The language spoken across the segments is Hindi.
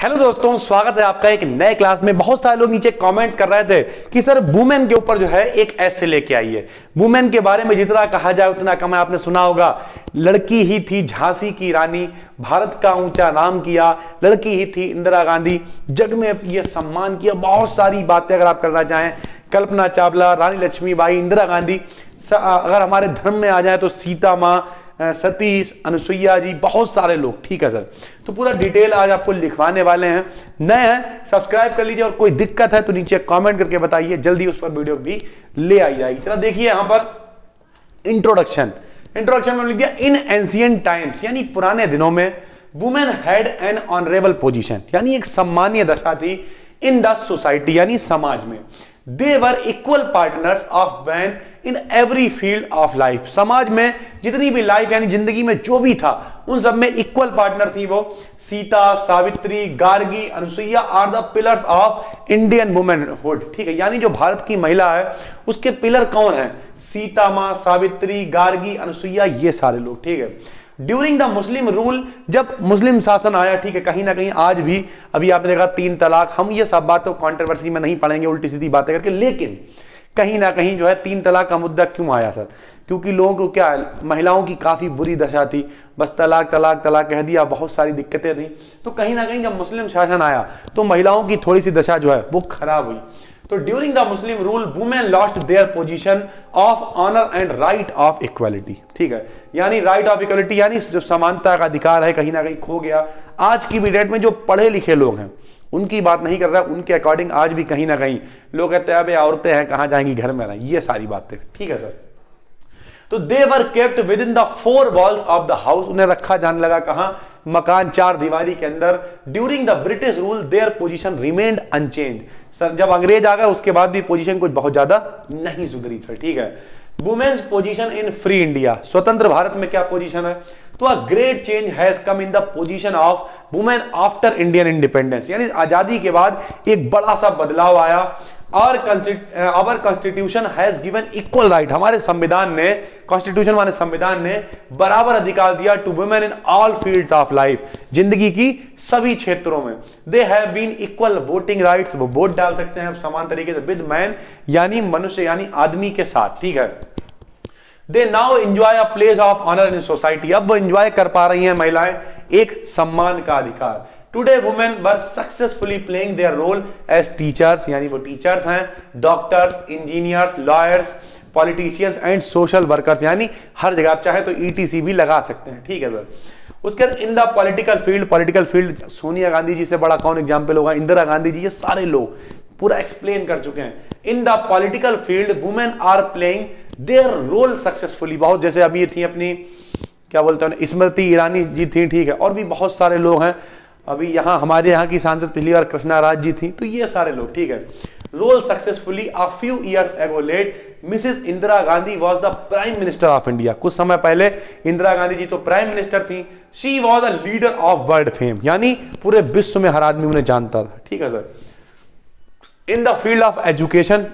हेलो दोस्तों, स्वागत है आपका एक नए क्लास में। बहुत सारे लोग नीचे कमेंट कर रहे थे कि सर वुमेन के ऊपर जो है एक ऐसे लेके आइए। वुमेन के बारे में जितना कहा जाए उतना कम है। आपने सुना होगा, लड़की ही थी झांसी की रानी, भारत का ऊंचा नाम किया, लड़की ही थी इंदिरा गांधी, जग में ये सम्मान किया। बहुत सारी बातें अगर आप करना चाहें, कल्पना चावला, रानी लक्ष्मीबाई, इंदिरा गांधी, अगर हमारे धर्म में आ जाए तो सीता माँ, सतीश, अनुसुईया जी, बहुत सारे लोग। ठीक है सर, तो पूरा डिटेल आज आपको लिखवाने वाले हैं। नए हैं सब्सक्राइब कर लीजिए, और कोई दिक्कत है तो नीचे कमेंट करके बताइए, जल्दी उस पर वीडियो भी ले आई जाएगी। चलो देखिए यहां पर इंट्रोडक्शन में लिख दिया, इन एंशिएंट टाइम्स यानी पुराने दिनों में women had an honourable position यानी एक सम्मानीय दशा थी इन द सोसाइटी यानी समाज में। They were equal partners of man in every field of life. समाज में जितनी भी लाइफ यानी जिंदगी में जो भी था उन सब में इक्वल पार्टनर थी वो। Sita, Savitri, Gargi, Anusuiya are the pillars of Indian womanhood. ठीक है, यानी जो भारत की महिला है उसके पिलर कौन है? सीता मां, सावित्री, गार्गी, अनुसुईया, ये सारे लोग। ठीक है, ड्यूरिंग द मुस्लिम रूल, जब मुस्लिम शासन आया, ठीक है, कहीं ना कहीं आज भी अभी आपने देखा 3 तलाक, हम ये सब बातों कंट्रोवर्सी में नहीं पढ़ेंगे उल्टी सीधी बातें करके, लेकिन कहीं ना कहीं जो है 3 तलाक का मुद्दा क्यों आया सर? क्योंकि लोगों को क्या है, महिलाओं की काफी बुरी दशा थी, बस तलाक तलाक तलाक कह दिया, बहुत सारी दिक्कतें थी। तो कहीं ना कहीं जब मुस्लिम शासन आया तो महिलाओं की थोड़ी सी दशा जो है वो खराब हुई। तो during the Muslim rule women lost their position of honour and right of equality. ठीक है, यानी राइट ऑफ इक्वालिटी यानी जो समानता का अधिकार है कहीं ना कहीं खो गया। आज की भी डेट में जो पढ़े लिखे लोग हैं उनकी बात नहीं कर रहा, उनके अकॉर्डिंग आज भी कहीं ना कहीं लोग कहते हैं अबे औरतें हैं कहां जाएंगी, घर में रहें, ये सारी बातें। ठीक है सर, तो they were kept within the 4 walls of the house, उन्हें रखा जाने लगा कहां? मकान 4 दीवारी के अंदर। During the British rule their position remained unchange. Sir जब अंग्रेज आ गए उसके बाद भी पोजीशन कुछ बहुत ज्यादा नहीं सुधरी सर। ठीक है, women's position in free India, स्वतंत्र भारत में क्या पोजीशन है? तो a great change has come in the position of women after Indian independence, यानी आजादी के बाद एक बड़ा सा बदलाव आया। और our constitution has given equal right, हमारे संविधान ने, कॉन्स्टिट्यूशन माने संविधान ने बराबर अधिकार दिया to women in all fields of life, जिंदगी की सभी क्षेत्रों में। They have been equal voting rights, वो वोट डाल सकते हैं समान तरीके से विद मैन यानी मनुष्य यानी आदमी के साथ। ठीक है, they now enjoy a place of honour in society, अब वो एंजॉय कर पा रही हैं महिलाएं एक सम्मान का अधिकार। Today women were successfully playing their role as teachers, यानी वो टीचर्स हैं, doctors, engineers, lawyers, politicians and social workers, यानी हर जगह आप चाहे तो ईटीसी भी लगा सकते हैं। ठीक है सर, उसके बाद in the political field Sonia Gandhi ji से बड़ा कौन एग्जाम्पल होगा? इंदिरा गांधी जी, ये सारे लोग पूरा एक्सप्लेन कर चुके हैं। In the political field women are playing their role successfully, बहुत जैसे अभी ये थी अपनी क्या बोलते हैं स्मृति ईरानी जी थी। ठीक है, और भी बहुत सारे लोग हैं, अभी यहाँ हमारे यहाँ की सांसद पिछली बार कृष्णा राज जी थी, तो ये सारे लोग। ठीक है, role successfully a few years ago late Mrs Indira Gandhi was the prime minister of India, कुछ समय पहले इंदिरा गांधी जी तो प्राइम मिनिस्टर थी। She was a leader of world fame, यानी पूरे विश्व में हर आदमी उन्हें जानता था। ठीक है sir, in the field of education,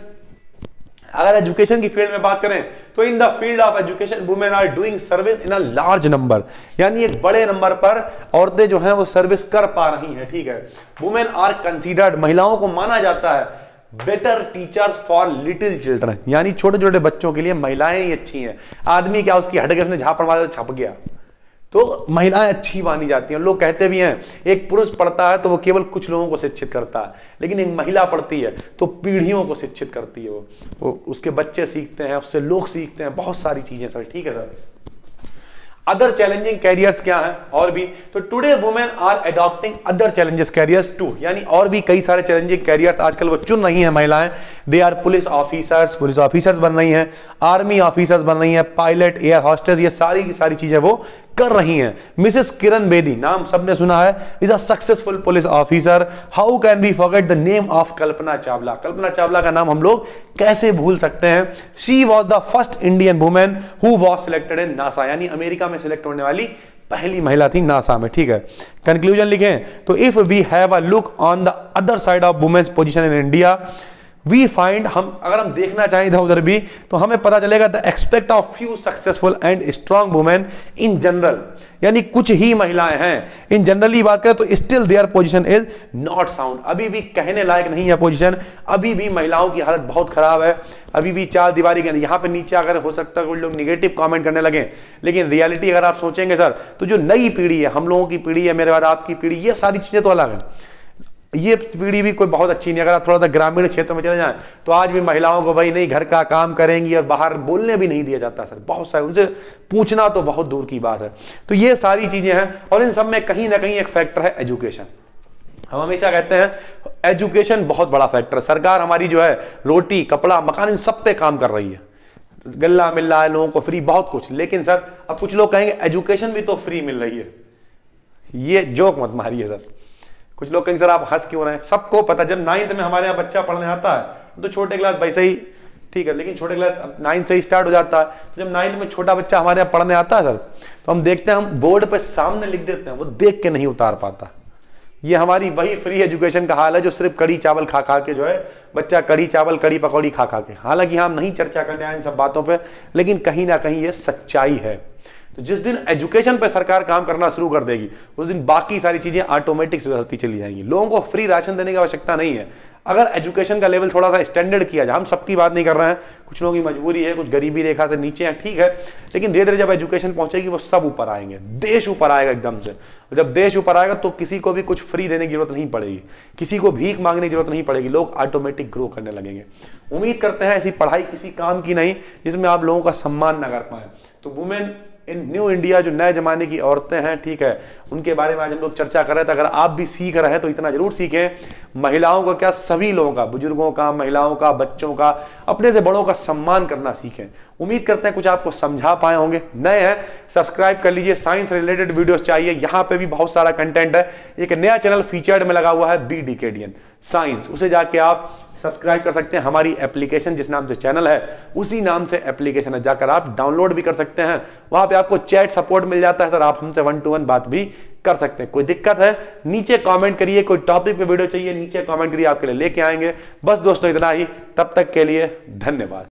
अगर एजुकेशन की फील्ड में बात करें तो in the field of education women are doing service in a large number, यानी एक बड़े नंबर पर औरतें जो हैं वो सर्विस कर पा रही हैं। ठीक है, वुमेन आर कंसीडर्ड, महिलाओं को माना जाता है better teachers for little children, यानी छोटे छोटे बच्चों के लिए महिलाएं ही अच्छी हैं। आदमी क्या उसकी हटके उसने झापड़ मारा तो छप गया, तो महिलाएं अच्छी मानी जाती हैं। लोग कहते भी हैं एक पुरुष पढ़ता है तो वो केवल कुछ लोगों को शिक्षित करता है, लेकिन एक महिला पढ़ती है तो पीढ़ियों को शिक्षित करती है। वो उसके बच्चे सीखते हैं, उससे लोग सीखते हैं, बहुत सारी चीजें सर। ठीक है सर, अदर चैलेंजिंग कैरियर्स क्या है और भी? तो today women are adopting other challenges careers too, यानी और भी कई सारे चैलेंजिंग कैरियर्स आजकल वो चुन रही हैं महिलाएं। दे आर पुलिस ऑफिसर्स बन रही हैं, आर्मी ऑफिसर्स बन रही हैं, पायलट, एयर हॉस्टेस, ये सारी की सारी चीजें वो कर रही हैं। मिसेस किरण बेदी, नाम सबने सुना है, is a successful police officer. How can we forget the name of Kalpana Chawla, Kalpana Chawla का नाम हम लोग कैसे भूल सकते हैं? She was the first Indian women who was selected in NASA, यानी अमेरिका में सिलेक्ट होने वाली पहली महिला थी नासा में। ठीक है, कंक्लूजन लिखें तो if we have a look on the other side of women's position in India, we find, अगर हम देखना चाहें इधर उधर भी तो हमें पता चलेगा the expect of few successful and strong women in general, यानी कुछ ही महिलाएं हैं इन जनरली बात करें तो still their position is not sound, अभी भी कहने लायक नहीं है पोजीशन, अभी भी महिलाओं की हालत बहुत खराब है, अभी भी चार दीवारी के यहाँ पे नीचे अगर हो सकता है कुछ लोग निगेटिव कमेंट करने लगे, लेकिन रियलिटी अगर आप सोचेंगे सर तो जो नई पीढ़ी है, हम लोगों की पीढ़ी है, मेरे बाद आपकी पीढ़ी, ये सारी चीजें तो अलग है, ये पीढ़ी भी कोई बहुत अच्छी नहीं। अगर आप थोड़ा सा ग्रामीण क्षेत्र में चले जाएं तो आज भी महिलाओं को भाई नहीं घर का काम करेंगी और बाहर बोलने भी नहीं दिया जाता सर, बहुत सारे, उनसे पूछना तो बहुत दूर की बात है। तो ये सारी चीजें हैं और इन सब में कहीं ना कहीं एक फैक्टर है एजुकेशन। हम हमेशा कहते हैं एजुकेशन बहुत बड़ा फैक्टर है। सरकार हमारी जो है रोटी कपड़ा मकान इन सब पे काम कर रही है, गल्ला मिल रहा है लोगों को फ्री बहुत कुछ, लेकिन सर अब कुछ लोग कहेंगे एजुकेशन भी तो फ्री मिल रही है, ये जोक मत मारिए सर। कुछ लोग कहेंगे सर आप हंस क्यों रहे हैं, सबको पता जब 9th में हमारे यहाँ बच्चा पढ़ने आता है तो छोटे क्लास वैसे ही ठीक है, लेकिन छोटे क्लास 9 से ही स्टार्ट हो जाता है, तो जब 9th में छोटा बच्चा हमारे यहाँ पढ़ने आता है सर तो हम देखते हैं, हम बोर्ड पे सामने लिख देते हैं, वो देख के नहीं उतार पाता। ये हमारी वही फ्री एजुकेशन का हाल है जो सिर्फ कड़ी चावल खा खा के जो है बच्चा कड़ी चावल कड़ी पकौड़ी खा खा के, हालांकि हम नहीं चर्चा करने आए इन सब बातों पे, लेकिन कहीं ना कहीं ये सच्चाई है। तो जिस दिन एजुकेशन पे सरकार काम करना शुरू कर देगी उस दिन बाकी सारी चीजें ऑटोमेटिक सुधरती चली जाएंगी। लोगों को फ्री राशन देने की आवश्यकता नहीं है, अगर एजुकेशन का लेवल थोड़ा सा स्टैंडर्ड किया जाए, हम सबकी बात नहीं कर रहे हैं, कुछ लोगों की मजबूरी है, कुछ गरीबी रेखा से नीचे है, ठीक है, लेकिन धीरे धीरे जब एजुकेशन पहुंचेगी वो सब ऊपर आएंगे, देश ऊपर आएगा एकदम से। जब देश ऊपर आएगा तो किसी को भी कुछ फ्री देने की जरूरत नहीं पड़ेगी, किसी को भीख मांगने की जरूरत नहीं पड़ेगी, लोग ऑटोमेटिक ग्रो करने लगेंगे। उम्मीद करते हैं ऐसी पढ़ाई किसी काम की नहीं जिसमें आप लोगों का सम्मान न कर पाए। तो वुमेन इन न्यू इंडिया जो नए जमाने की औरतें हैं, ठीक है, उनके बारे में आज हम लोग चर्चा कर रहे थे। अगर आप भी सीख रहे हैं तो इतना जरूर सीखें, महिलाओं का क्या सभी लोगों का, बुजुर्गों का, महिलाओं का, बच्चों का, अपने से बड़ों का सम्मान करना सीखें। उम्मीद करते हैं कुछ आपको समझा पाए होंगे। नए हैं सब्सक्राइब कर लीजिए, साइंस रिलेटेड वीडियोस चाहिए, यहाँ पे भी बहुत सारा कंटेंट है। एक नया चैनल फीचर्ड में लगा हुआ है बी डिकेडियन साइंस, उसे जाके आप सब्सक्राइब कर सकते हैं। हमारी एप्लीकेशन जिस नाम से चैनल है उसी नाम से एप्लीकेशन है, जाकर आप डाउनलोड भी कर सकते हैं। वहां पे आपको चैट सपोर्ट मिल जाता है सर, आप हमसे 1-to-1 बात भी कर सकते हैं। कोई दिक्कत है नीचे कमेंट करिए, कोई टॉपिक पे वीडियो चाहिए नीचे कमेंट करिए, आपके लिए लेके आएंगे। बस दोस्तों इतना ही, तब तक के लिए धन्यवाद।